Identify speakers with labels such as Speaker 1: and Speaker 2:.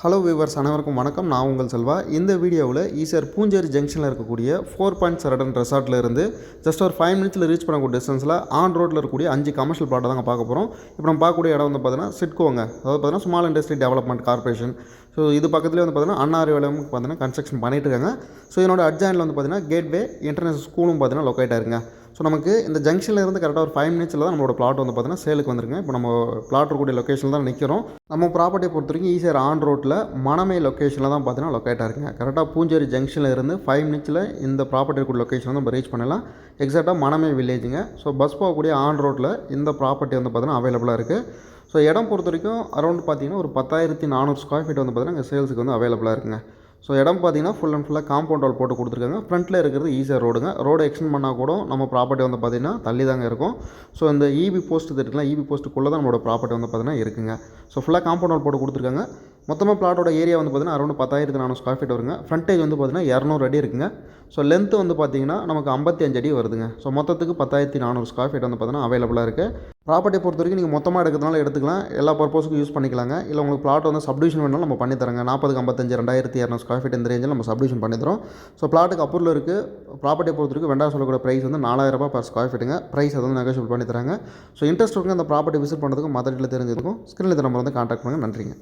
Speaker 1: Hello viewers அனைவருக்கும் வணக்கம். நான் உங்கள் செல்வா. இந்த வீடியோவில் ஈசிஆர் பூஞ்சேரி ஜங்ஷனில் இருக்கக்கூடிய 4.7 ரெசார்ட்டில் இருந்து ஜஸ்ட் ஒரு 5 மினிட்ஸில் ரீச் பண்ணக்கூடிய டிஸ்டன்ஸில் ஆன் ரோட்டில் இருக்கக்கூடிய 5 கமர்ஷியல் பிளாட்டை தாங்க பார்க்க போகிறோம். இப்போ நம்ம பார்க்கக்கூடிய இடம் வந்து பார்த்தீங்கன்னா சிட்கோங்க, அதாவது பார்த்தீங்கன்னா small industry development corporation. So இது பக்கத்துலேயே வந்து பார்த்தீங்கன்னா அண்ணாரிவளமுக்கு பார்த்தீங்கன்னா கன்ஸ்ட்ரக்ஷன் பண்ணிட்டு இருக்காங்க. ஸோ இதனோட அட்ஜாயினில் வந்து பார்த்தீங்கன்னா கேட்வே இன்டர்நேஷனல் ஸ்கூலும் பார்த்தீங்கன்னா லொக்கேட் ஆயிருங்க. ஸோ நமக்கு இந்த ஜங்ஷனில் இருந்து கரெக்டாக ஒரு 5 மினிட்ஸில் தான் நம்மளோட பிளாட் வந்து பார்த்தீங்கன்னா சேலுக்கு வந்துருங்க. இப்போ நம்ம பிளாட் இருக்கக்கூடிய லொக்கேஷனில் தான் நிற்கிறோம். நம்ம ப்ராப்பர்ட்டியை பொறுத்த வரைக்கும் ஈசிஆர் ஆன் ரோட்டில் மணமை லொக்கேஷனில் தான் பார்த்தீங்கன்னா லொக்கேட் ஆயிருக்குங்க. கரெக்டாக பூஞ்சேரி ஜங்ஷனில் இருந்து 5 மினிட்ஸில் இந்த ப்ராப்பர்ட்டி இருக்கக்கூடிய லொக்கேஷன் வந்து நம்ம ரீச் பண்ணலாம். எக்ஸாக்டாக மணமை வில்லேஜுங்க. ஸோ பஸ் போகக்கூடிய ஆன் ரோட்டில் இந்த ப்ராப்பர்ட்டி வந்து பார்த்தீங்கன்னா அவைலபிளாக இருக்குது. ஸோ இடம் பொறுத்த வரைக்கும் அரௌண்ட் பார்த்தீங்கன்னா ஒரு 10,400 ஸ்கொயர் ஃபீட் வந்து பார்த்தீங்கன்னா இங்கே சேல்ஸுக்கு வந்து அவைலபிளாக இருக்குங்க. ஸோ இடம் பார்த்தீங்கன்னா ஃபுல் அண்ட் ஃபுல்லாக காம்பவுண்ட் வால் போட்டு கொடுத்துருக்காங்க. ஃப்ரண்ட்டில் இருக்கிறது ஈஸியாக ரோடுங்க. ரோடு எக்ஸ்டெண்ட் பண்ணால் கூட நம்ம ப்ராப்பர்ட்டி வந்து பார்த்திங்கன்னா தள்ளி தாங்க இருக்கும். ஸோ இந்த இபி போஸ்ட் இருக்குல்ல, இபி போஸ்ட்டுக்குள்ளே தான் நம்மளோட ப்ராப்பர்ட்டி வந்து பார்த்திங்கன்னா இருக்குங்க. ஸோ ஃபுல்லாக காம்பவுண்ட் வால் போட்டு கொடுத்துருக்காங்க. மொத்தமாக பிளாட்டோட ஏரியா வந்து பார்த்திங்கன்னா அரௌண்ட் 10,400 ஸ்கொயர் ஃபீட் வருங்க. ஃப்ரண்டேஜ் வந்து பார்த்திங்கன்னா 200 அடி இருக்குங்க. ஸோ லென்த்து வந்து பார்த்திங்கன்னா நமக்கு 55 அடி வருதுங்க. ஸோ மொத்தத்துக்கு 10,400 ஸ்கொயர் ஃபீட் வந்து பார்த்திங்கன்னா அவைலபிளாக இருக்குது. ப்ராப்பர்ட்டியை பொறுத்த வரைக்கும் நீங்கள் மொத்தமாக எடுக்கிறதுனால எடுத்துக்கலாம், எல்லா பர்பஸுக்கும் யூஸ் பண்ணிக்கலாங்க. இல்லை உங்களுக்கு பிளாட் வந்து சப்டிவிஷன் வேணாலும் நம்ம பண்ணித்தரோங்க. 40க்கு 55 2,200 ஸ்கொயர் ஃபீட் இந்த ரேஞ்சில் நம்ம சப்டிவிஷன் பண்ணித்தரோம். ஸோ பிளாட்டுக்கு அப்ரூவல் இருக்குது. ப்ராப்பர்ட்டியை பொறுத்த வரைக்கும் வெண்டார் சொல்லக்கூடிய ப்ரைஸ் வந்து 4,000 ரூபாய் பர் ஸ்கொயர் ஃபீட்டுங்க. ப்ரைஸ் அது வந்து நெகோஷியபிள் பண்ணி தராங்க. ஸோ இன்ட்ரெஸ்ட் இருக்குங்க அந்த ப்ராப்பர்ட்டி விசிட் பண்ணுறதுக்கும் மற்ற டீட்டெயில் தெரிஞ்சதுக்கும் ஸ்க்ரீனில் நம்ம வந்து கான்டாக்ட் பண்ணுங்கள். நன்றிங்க.